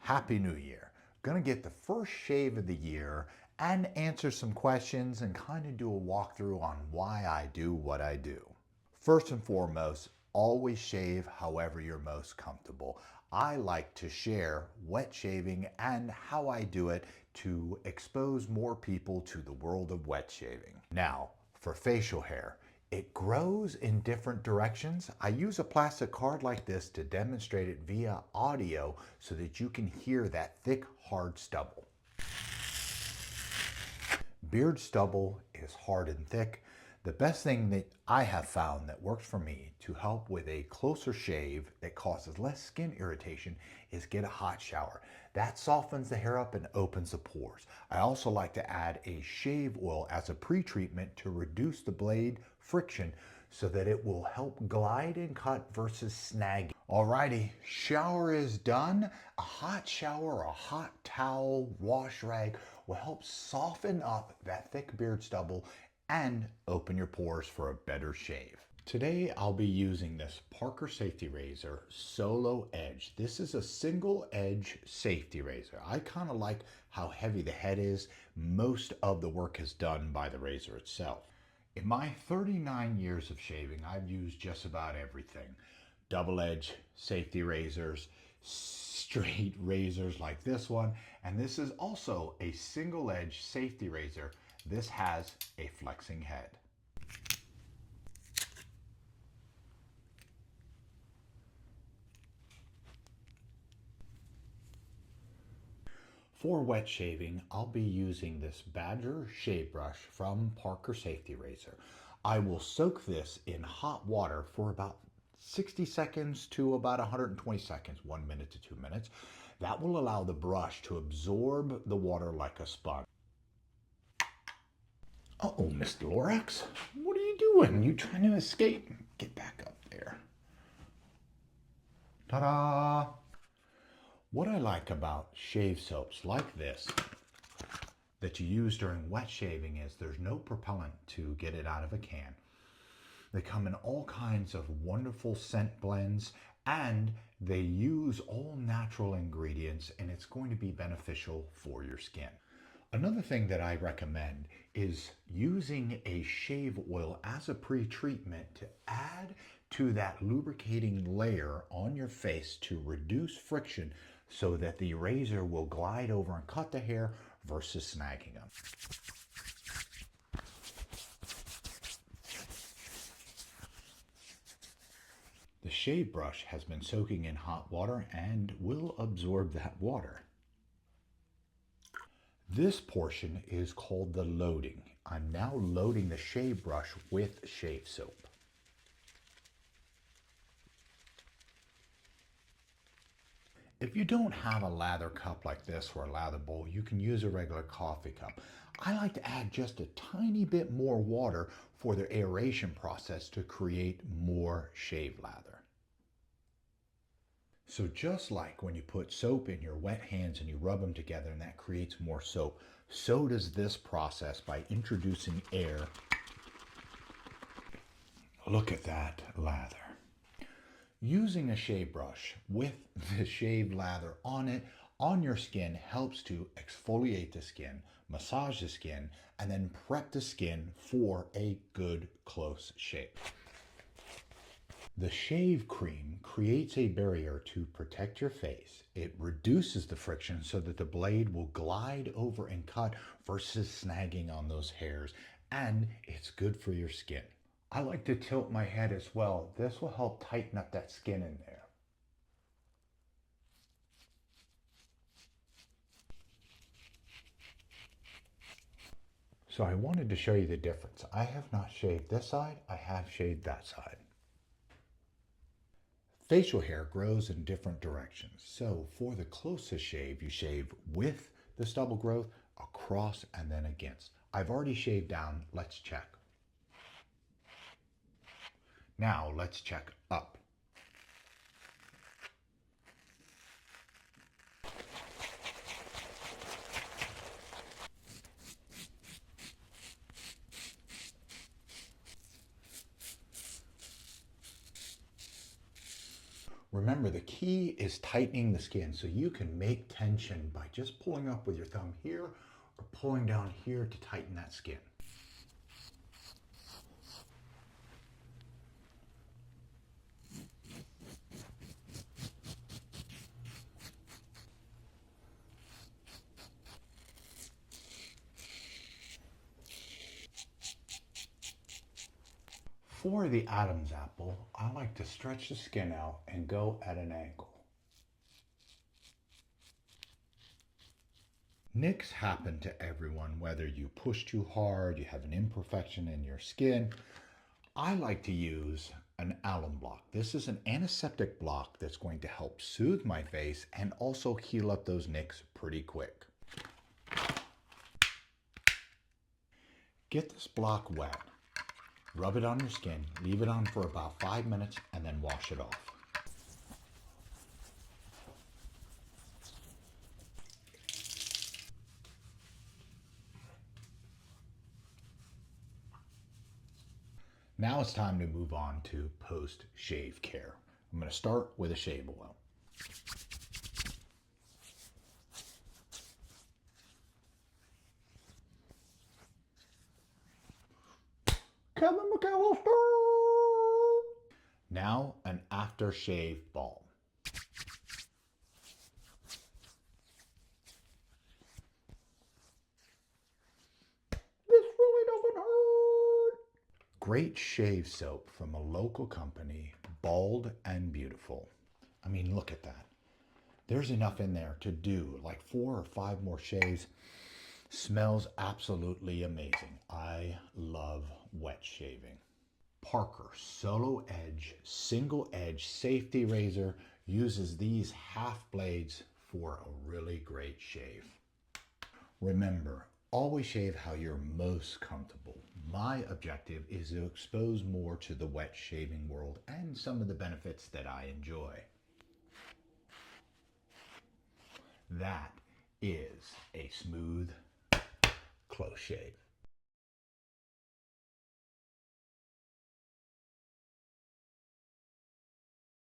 Happy New Year. Gonna get the first shave of the year and answer some questions and kind of do a walkthrough on why I do what I do. First and foremost, always shave however you're most comfortable. I like to share wet shaving and how I do it to expose more people to the world of wet shaving. Now, for facial hair, it grows in different directions. I use a plastic card like this to demonstrate it via audio so that you can hear that thick, hard stubble. Beard stubble is hard and thick. The best thing that I have found that works for me to help with a closer shave that causes less skin irritation is get a hot shower. That softens the hair up and opens the pores. I also like to add a shave oil as a pre-treatment to reduce the blade friction so that it will help glide and cut versus snagging. Alrighty, shower is done. A hot shower, a hot towel, wash rag will help soften up that thick beard stubble and open your pores for a better shave. Today I'll be using this Parker Safety Razor Solo Edge. This is a single edge safety razor. I kind of like how heavy the head is. Most of the work is done by the razor itself. In my 39 years of shaving, I've used just about everything. Double edge safety razors, straight razors like this one, and this is also a single edge safety razor. This has a flexing head. For wet shaving, I'll be using this Badger shave brush from Parker Safety Razor. I will soak this in hot water for about 60 seconds to about 120 seconds, 1 minute to 2 minutes. That will allow the brush to absorb the water like a sponge. Uh-oh, Mr. Lorax, what are you doing? You trying to escape? Get back up there. Ta-da! What I like about shave soaps like this that you use during wet shaving is there's no propellant to get it out of a can. They come in all kinds of wonderful scent blends and they use all natural ingredients, and it's going to be beneficial for your skin. Another thing that I recommend is using a shave oil as a pre-treatment to add to that lubricating layer on your face to reduce friction so that the razor will glide over and cut the hair versus snagging them. The shave brush has been soaking in hot water and will absorb that water. This portion is called the loading. I'm now loading the shave brush with shave soap. If you don't have a lather cup like this or a lather bowl, you can use a regular coffee cup. I like to add just a tiny bit more water for the aeration process to create more shave lather. So just like when you put soap in your wet hands and you rub them together and that creates more soap, so does this process by introducing air. Look at that lather. Using a shave brush with the shave lather on it, on your skin, helps to exfoliate the skin, massage the skin, and then prep the skin for a good close shave. The shave cream creates a barrier to protect your face. It reduces the friction so that the blade will glide over and cut versus snagging on those hairs, and it's good for your skin. I like to tilt my head as well. This will help tighten up that skin in there. So I wanted to show you the difference. I have not shaved this side, I have shaved that side. Facial hair grows in different directions. So for the closest shave, you shave with the stubble growth, across, and then against. I've already shaved down. Let's check. Now let's check up. Remember, the key is tightening the skin, so you can make tension by just pulling up with your thumb here or pulling down here to tighten that skin. For the Adam's apple, I like to stretch the skin out and go at an angle. Nicks happen to everyone, whether you push too hard, you have an imperfection in your skin. I like to use an alum block. This is an antiseptic block that's going to help soothe my face and also heal up those nicks pretty quick. Get this block wet. Rub it on your skin, leave it on for about 5 minutes, and then wash it off. Now it's time to move on to post-shave care. I'm going to start with a shave oil. Kevin McAllister! Now an aftershave balm. This really doesn't hurt! Great shave soap from a local company, Bold and Beautiful. I mean, look at that. There's enough in there to do like 4 or 5 more shaves. Smells absolutely amazing. I love wet shaving. Parker Solo Edge Single Edge Safety Razor uses these half blades for a really great shave. Remember, always shave how you're most comfortable. My objective is to expose more to the wet shaving world and some of the benefits that I enjoy. That is a smooth, close shave.